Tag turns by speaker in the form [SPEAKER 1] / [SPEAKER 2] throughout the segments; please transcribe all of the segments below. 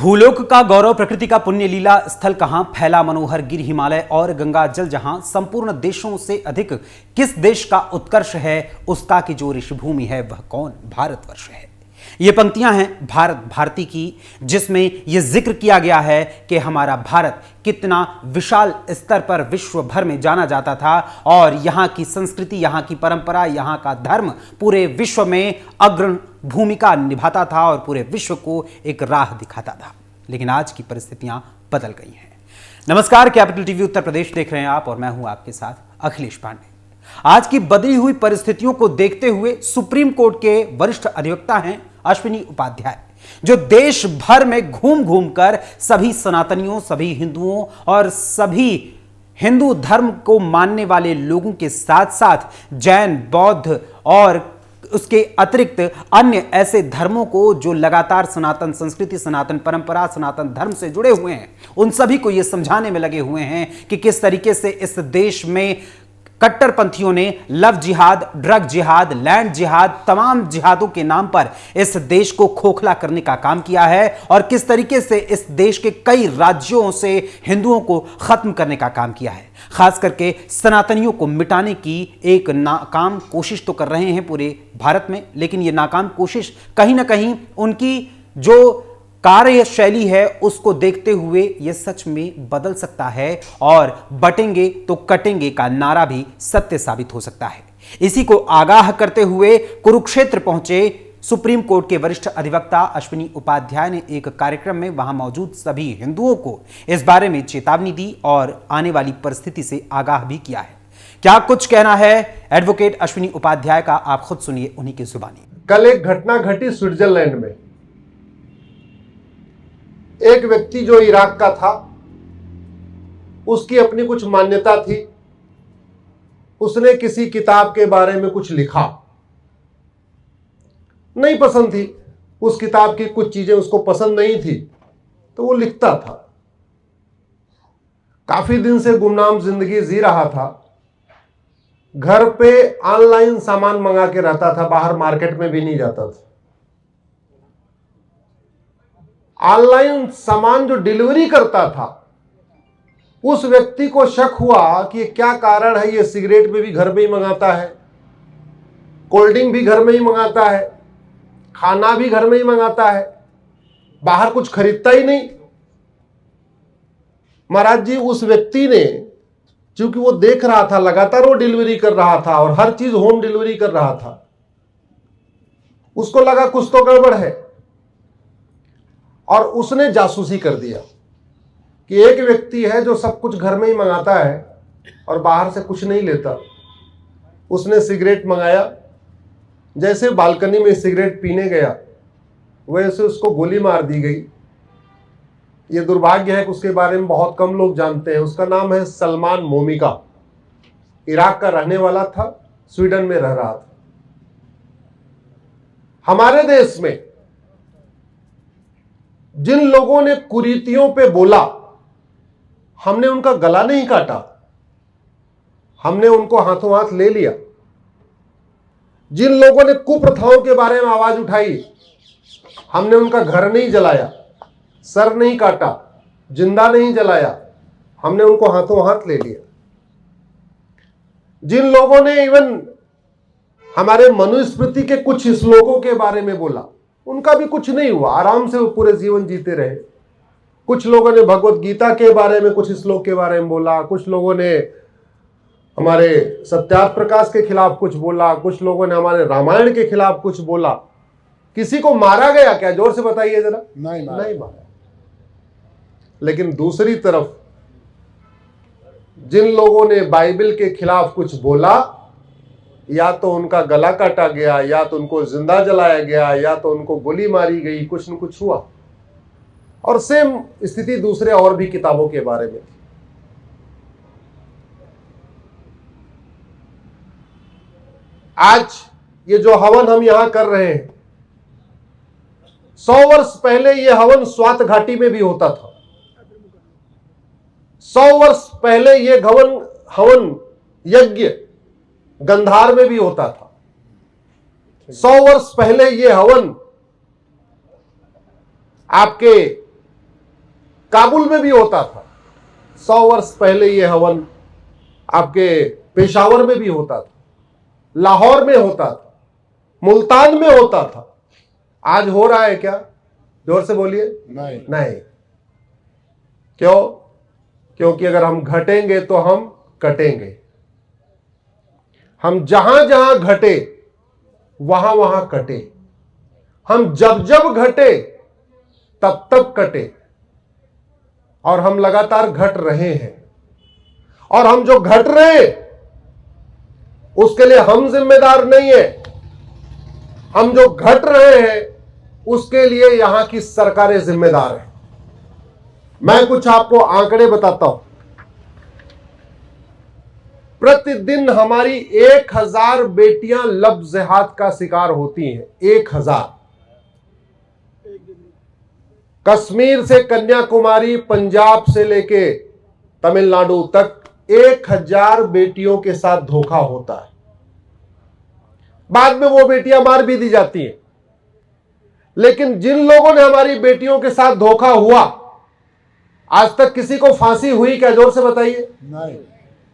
[SPEAKER 1] भूलोक का गौरव, प्रकृति का पुण्य लीला स्थल कहां, फैला मनोहर गिर हिमालय और गंगा जल जहां, संपूर्ण देशों से अधिक किस देश का उत्कर्ष है, उसका की जो ऋषिभूमि है वह कौन, भारतवर्ष है। ये पंक्तियां हैं भारत भारती की, जिसमें यह जिक्र किया गया है कि हमारा भारत कितना विशाल स्तर पर विश्व भर में जाना जाता था और यहां की संस्कृति, यहां की परंपरा, यहां का धर्म पूरे विश्व में अग्रणी भूमिका निभाता था और पूरे विश्व को एक राह दिखाता था। लेकिन आज की परिस्थितियां बदल गई हैं। नमस्कार, कैपिटल टीवी उत्तर प्रदेश देख रहे हैं आप और मैं हूं आपके साथ अखिलेश पांडे। आज की बदली हुई परिस्थितियों को देखते हुए सुप्रीम कोर्ट के वरिष्ठ अधिवक्ता हैं अश्विनी उपाध्याय, जो देश भर में घूम घूम कर सभी सनातनियों, सभी हिंदुओं और सभी हिंदू धर्म को मानने वाले लोगों के साथ साथ जैन, बौद्ध और उसके अतिरिक्त अन्य ऐसे धर्मों को जो लगातार सनातन संस्कृति, सनातन परंपरा, सनातन धर्म से जुड़े हुए हैं, उन सभी को यह समझाने में लगे हुए हैं कि किस तरीके से इस देश में कट्टरपंथियों ने लव जिहाद, ड्रग जिहाद, लैंड जिहाद, तमाम जिहादों के नाम पर इस देश को खोखला करने का काम किया है और किस तरीके से इस देश के कई राज्यों से हिंदुओं को खत्म करने का काम किया है। खास करके सनातनियों को मिटाने की एक नाकाम कोशिश तो कर रहे हैं पूरे भारत में, लेकिन यह नाकाम कोशिश कहीं ना कहीं उनकी जो कार्यशैली है उसको देखते हुए यह सच में बदल सकता है और बटेंगे तो कटेंगे का नारा भी सत्य साबित हो सकता है। इसी को आगाह करते हुए कुरुक्षेत्र पहुंचे सुप्रीम कोर्ट के वरिष्ठ अधिवक्ता अश्विनी उपाध्याय ने एक कार्यक्रम में वहां मौजूद सभी हिंदुओं को इस बारे में चेतावनी दी और आने वाली परिस्थिति से आगाह भी किया है। क्या कुछ कहना है एडवोकेट अश्विनी उपाध्याय का, आप खुद सुनिए उन्हीं की जुबानी।
[SPEAKER 2] कल एक घटना घटी स्विट्जरलैंड में। एक व्यक्ति जो इराक का था, उसकी अपनी कुछ मान्यता थी। उसने किसी किताब के बारे में कुछ लिखा, नहीं पसंद थी उस किताब की कुछ चीजें उसको पसंद नहीं थी, तो वो लिखता था। काफी दिन से गुमनाम जिंदगी जी रहा था। घर पे ऑनलाइन सामान मंगा के रहता था, बाहर मार्केट में भी नहीं जाता था। ऑनलाइन सामान जो डिलीवरी करता था, उस व्यक्ति को शक हुआ कि क्या कारण है, ये सिगरेट भी घर में ही मंगाता है, कोल्ड ड्रिंक भी घर में ही मंगाता है, खाना भी घर में ही मंगाता है, बाहर कुछ खरीदता ही नहीं। महाराज जी, उस व्यक्ति ने, क्योंकि वो देख रहा था लगातार वो डिलीवरी कर रहा था और हर चीज होम डिलीवरी कर रहा था, उसको लगा कुछ तो गड़बड़ है और उसने जासूसी कर दिया कि एक व्यक्ति है जो सब कुछ घर में ही मंगाता है और बाहर से कुछ नहीं लेता। उसने सिगरेट मंगाया, जैसे बालकनी में सिगरेट पीने गया वैसे उसको गोली मार दी गई। ये दुर्भाग्य है कि उसके बारे में बहुत कम लोग जानते हैं। उसका नाम है सलमान मोमिका। इराक का रहने वाला था, स्वीडन में रह रहा था। हमारे देश में जिन लोगों ने कुरीतियों पे बोला, हमने उनका गला नहीं काटा, हमने उनको हाथों हाथ ले लिया। जिन लोगों ने कुप्रथाओं के बारे में आवाज उठाई, हमने उनका घर नहीं जलाया, सर नहीं काटा, जिंदा नहीं जलाया, हमने उनको हाथों हाथ ले लिया। जिन लोगों ने इवन हमारे मनुस्मृति के कुछ श्लोकों के बारे में बोला, उनका भी कुछ नहीं हुआ, आराम से वो पूरे जीवन जीते रहे। कुछ लोगों ने भगवत गीता के बारे में कुछ श्लोक के बारे में बोला, कुछ लोगों ने हमारे सत्यार्थ प्रकाश के खिलाफ कुछ बोला, कुछ लोगों ने हमारे रामायण के खिलाफ कुछ बोला। किसी को मारा गया क्या? जोर से बताइए जरा। नहीं मारा। लेकिन दूसरी तरफ जिन लोगों ने बाइबल के खिलाफ कुछ बोला, या तो उनका गला काटा गया, या तो उनको जिंदा जलाया गया, या तो उनको गोली मारी गई, कुछ न कुछ हुआ। और सेम स्थिति दूसरे और भी किताबों के बारे में थी। आज ये जो हवन हम यहां कर रहे हैं, 100 वर्ष पहले ये हवन स्वात घाटी में भी होता था। 100 वर्ष पहले ये हवन यज्ञ गंधार में भी होता था। 100 वर्ष पहले ये हवन आपके काबुल में भी होता था, 100 वर्ष पहले ये हवन आपके पेशावर में भी होता था, लाहौर में होता था, मुल्तान में होता था। आज हो रहा है क्या? जोर से बोलिए। नहीं। क्यों? क्योंकि अगर हम घटेंगे तो हम कटेंगे। हम जहां जहां घटे वहां वहां कटे, हम जब जब घटे तब तब कटे, और हम लगातार घट रहे हैं। और हम जो घट रहे हैं उसके लिए हम जिम्मेदार नहीं है, हम जो घट रहे हैं उसके लिए यहां की सरकारें जिम्मेदार हैं। मैं कुछ आपको आंकड़े बताता हूं। प्रतिदिन हमारी 1000 बेटियां लफ्ज़ जिहाद का शिकार होती हैं। 1000। कश्मीर से कन्याकुमारी, पंजाब से लेके तमिलनाडु तक 1000 बेटियों के साथ धोखा होता है। बाद में वो बेटियां मार भी दी जाती हैं। लेकिन जिन लोगों ने हमारी बेटियों के साथ धोखा हुआ, आज तक किसी को फांसी हुई क्या? जोर से बताइए।
[SPEAKER 3] नहीं।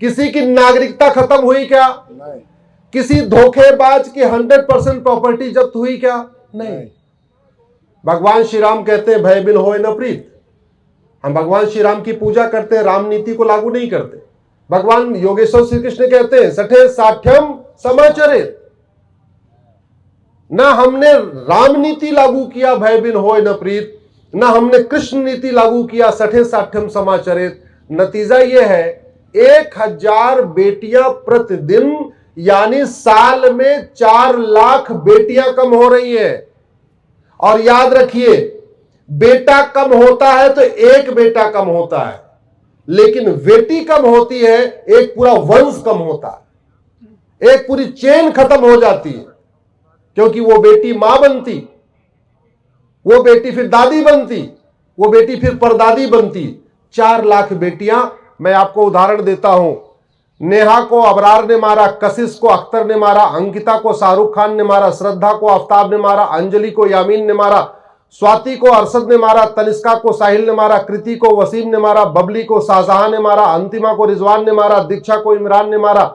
[SPEAKER 2] किसी की नागरिकता खत्म हुई क्या?
[SPEAKER 3] नहीं।
[SPEAKER 2] किसी धोखेबाज की 100% प्रॉपर्टी जब्त हुई क्या? नहीं। भगवान श्री राम कहते हैं भय बिन होए न प्रीत। हम भगवान श्री राम की पूजा करते हैं, राम नीति को लागू नहीं करते। भगवान योगेश्वर श्री कृष्ण कहते हैं सठे साठ्यम समाचरित। ना हमने राम नीति लागू किया भय बिन होए न प्रीत, ना हमने कृष्ण नीति लागू किया सठे साठ्यम समाचरित। नतीजा यह है 1000 बेटियां प्रतिदिन, यानी साल में 4 लाख बेटियां कम हो रही हैं। और याद रखिए, बेटा कम होता है तो एक बेटा कम होता है, लेकिन बेटी कम होती है एक पूरा वंश कम होता है, एक पूरी चेन खत्म हो जाती है। क्योंकि वो बेटी मां बनती, वो बेटी फिर दादी बनती, वो बेटी फिर परदादी बनती। 4 लाख बेटियां। मैं आपको उदाहरण देता हूं। नेहा को अबरार ने मारा, कशिश को अख्तर ने मारा, अंकिता को शाहरुख खान ने मारा, श्रद्धा को आफ्ताब ने मारा, अंजलि को यामीन ने मारा, स्वाति को अरशद ने मारा, तनिष्का को साहिल ने मारा, कृति को वसीम ने मारा, बबली को शाहजहां ने मारा, अंतिमा को रिजवान ने मारा, दीक्षा को इमरान ने मारा,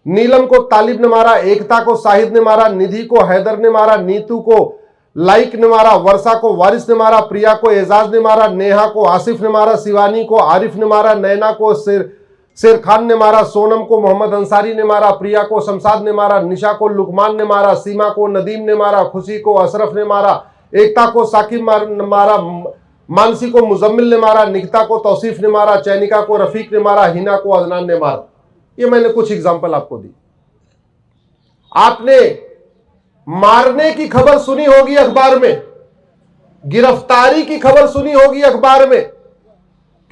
[SPEAKER 2] नीलम को तालिब ने मारा, एकता को शाहिद ने मारा, निधि को हैदर ने मारा, नीतू को लाइक ने मारा, वर्षा को वारिस ने मारा, प्रिया को एजाज ने मारा, नेहा को आसिफ ने मारा, शिवानी को आरिफ ने मारा, नैना को शेर खान ने मारा, सोनम को मोहम्मद अंसारी ने मारा, प्रिया को शमशाद ने मारा, निशा को लुकमान ने मारा, सीमा को नदीम ने मारा, खुशी को अशरफ ने मारा, एकता को साकिब ने मारा, मानसी को मुजम्मिल ने मारा, निकिता को तौसीफ ने मारा, चैनिका को रफीक ने मारा, हिना को अदनान ने मारा। ये मैंने कुछ एग्जांपल आपको दी। आपने मारने की खबर सुनी होगी अखबार में, गिरफ्तारी की खबर सुनी होगी अखबार में,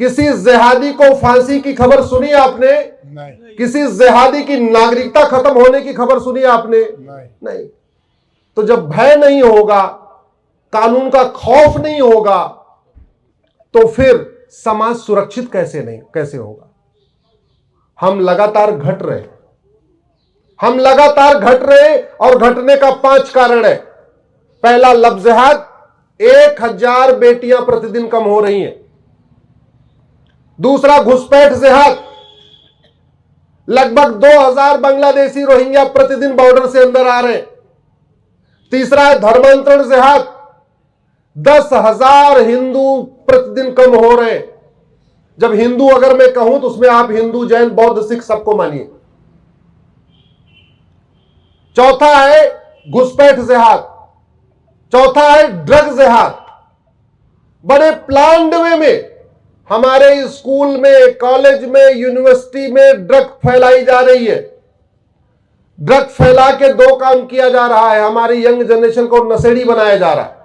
[SPEAKER 2] किसी जिहादी को फांसी की खबर सुनी आपने?
[SPEAKER 3] नहीं।
[SPEAKER 2] किसी जिहादी की नागरिकता खत्म होने की खबर सुनी आपने? नहीं। तो जब भय नहीं होगा, कानून का खौफ नहीं होगा, तो फिर समाज सुरक्षित कैसे होगा? हम लगातार घट रहे, हम लगातार घट रहे, और घटने का 5 कारण है। पहला लफ्ज़ जिहाद, 1000 बेटियां प्रतिदिन कम हो रही हैं। दूसरा घुसपैठ जिहाद, लगभग 2000 बांग्लादेशी रोहिंग्या प्रतिदिन बॉर्डर से अंदर आ रहे हैं। तीसरा है धर्मांतरण जिहाद, 10,000 हिंदू प्रतिदिन कम हो रहे हैं। जब हिंदू अगर मैं कहूं तो उसमें आप हिंदू, जैन, बौद्ध, सिख सबको मानिए। चौथा है घुसपैठ जिहाद। चौथा है ड्रग जिहाद। बड़े प्लान्ड वे में हमारे स्कूल में, कॉलेज में, यूनिवर्सिटी में ड्रग फैलाई जा रही है। ड्रग फैला के 2 काम किया जा रहा है, हमारी यंग जनरेशन को नशेड़ी बनाया जा रहा है।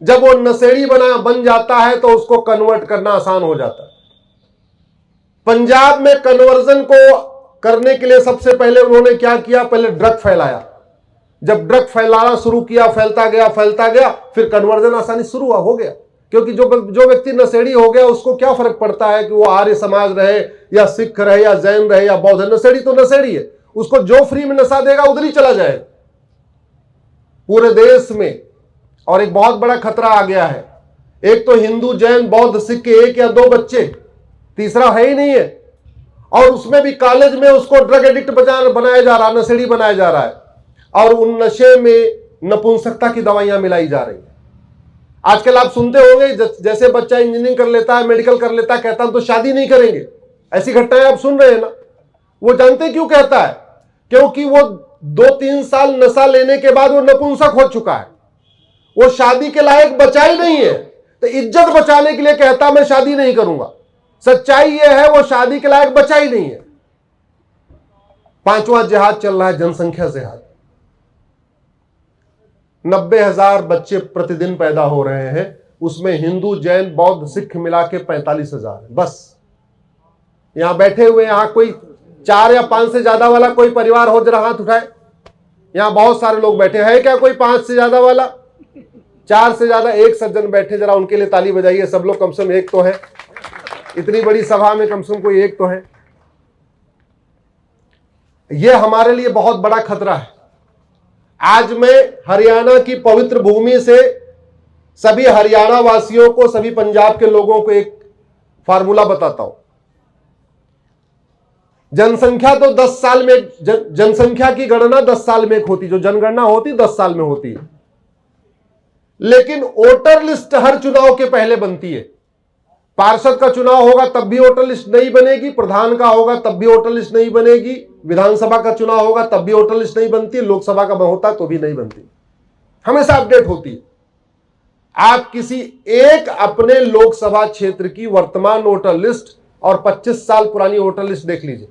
[SPEAKER 2] जब वो नशेड़ी बन जाता है तो उसको कन्वर्ट करना आसान हो जाता है। पंजाब में कन्वर्जन को करने के लिए सबसे पहले उन्होंने क्या किया? पहले ड्रग फैलाया। जब ड्रग फैलाना शुरू किया, फैलता गया, फिर कन्वर्जन आसानी शुरू हो गया। क्योंकि जो व्यक्ति नशेड़ी हो गया उसको क्या फर्क पड़ता है कि वो आर्य समाज रहे या सिख रहे या जैन रहे या बौद्ध। नशेड़ी तो नशेड़ी है, उसको जो फ्री में नशा देगा उधर ही चला जाएगा पूरे देश में। और एक बहुत बड़ा खतरा आ गया है, एक तो हिंदू, जैन, बौद्ध, सिख के 1 या 2 बच्चे, तीसरा है ही नहीं है। और उसमें भी कॉलेज में उसको ड्रग एडिक्ट बनाया जा रहा है, नशेड़ी बनाया जा रहा है, और उन नशे में नपुंसकता की दवाइयां मिलाई जा रही है। आजकल आप सुनते होंगे जैसे बच्चा इंजीनियरिंग कर लेता है, मेडिकल कर लेता है, कहता है तो शादी नहीं करेंगे। ऐसी घटनाएं आप सुन रहे हैं ना। वो जानते क्यों कहता है? क्योंकि वो 2-3 साल नशा लेने के बाद वो नपुंसक हो चुका है, वो शादी के लायक बचा ही नहीं है। तो इज्जत बचाने के लिए कहता मैं शादी नहीं करूंगा। सच्चाई यह है वो शादी के लायक बचा ही नहीं है। 5वां जिहाद चल रहा है, जनसंख्या जिहाद। 90,000 बच्चे प्रतिदिन पैदा हो रहे हैं, उसमें हिंदू, जैन, बौद्ध, सिख मिला के 45,000 है बस। यहां बैठे हुए, यहां कोई 4 या 5 से ज्यादा वाला कोई परिवार हो, जरा हाथ उठाए। यहां बहुत सारे लोग बैठे हैं, क्या कोई 5 से ज्यादा वाला? 4 से ज्यादा? एक सज्जन बैठे, जरा उनके लिए ताली बजाइए। सब लोग, कम से कम एक तो है, इतनी बड़ी सभा में कम से कम कोई एक तो है। यह हमारे लिए बहुत बड़ा खतरा है। आज मैं हरियाणा की पवित्र भूमि से सभी हरियाणा वासियों को, सभी पंजाब के लोगों को एक फार्मूला बताता हूं। जनसंख्या तो 10 साल में, जनसंख्या की गणना 10 साल में एक होती, जो जनगणना होती 10 साल में होती है। लेकिन वोटर लिस्ट हर चुनाव के पहले बनती है। पार्षद का चुनाव होगा तब भी वोटर लिस्ट नहीं बनेगी, प्रधान का होगा तब भी वोटर लिस्ट नहीं बनेगी, विधानसभा का चुनाव होगा तब भी वोटर लिस्ट नहीं बनती, लोकसभा का होता तो भी नहीं बनती, हमेशा अपडेट होती है। आप किसी एक अपने लोकसभा क्षेत्र की वर्तमान वोटर लिस्ट और 25 साल पुरानी वोटर लिस्ट देख लीजिए,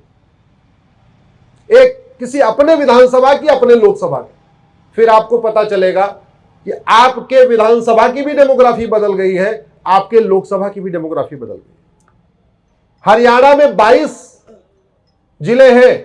[SPEAKER 2] एक किसी अपने विधानसभा की, अपने लोकसभा की, फिर आपको पता चलेगा कि आपके विधानसभा की भी डेमोग्राफी बदल गई है, आपके लोकसभा की भी डेमोग्राफी बदल गई। हरियाणा में 22 जिले हैं,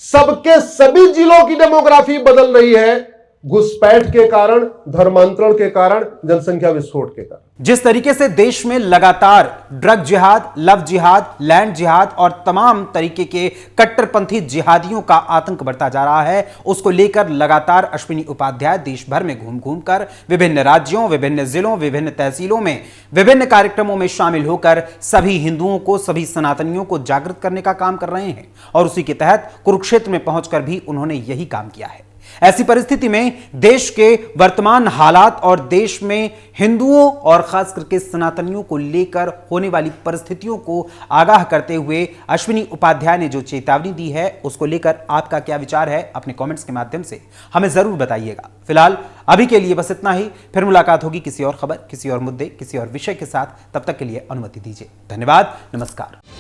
[SPEAKER 2] सबके सभी जिलों की डेमोग्राफी बदल रही है, घुसपैठ के कारण, धर्मांतरण के कारण, जनसंख्या विस्फोट के कारण।
[SPEAKER 1] जिस तरीके से देश में लगातार ड्रग जिहाद, लव जिहाद, लैंड जिहाद और तमाम तरीके के कट्टरपंथी जिहादियों का आतंक बढ़ता जा रहा है, उसको लेकर लगातार अश्विनी उपाध्याय देश भर में घूम घूम कर विभिन्न राज्यों, विभिन्न जिलों, विभिन्न तहसीलों में विभिन्न कार्यक्रमों में शामिल होकर सभी हिंदुओं को, सभी सनातनियों को जागृत करने का काम कर रहे हैं। और उसी के तहत कुरुक्षेत्र में पहुंचकर भी उन्होंने यही काम किया है। ऐसी परिस्थिति में देश के वर्तमान हालात और देश में हिंदुओं और खास करके सनातनियों को लेकर होने वाली परिस्थितियों को आगाह करते हुए अश्विनी उपाध्याय ने जो चेतावनी दी है, उसको लेकर आपका क्या विचार है, अपने कमेंट्स के माध्यम से हमें जरूर बताइएगा। फिलहाल अभी के लिए बस इतना ही। फिर मुलाकात होगी किसी और खबर, किसी और मुद्दे, किसी और विषय के साथ। तब तक के लिए अनुमति दीजिए। धन्यवाद, नमस्कार।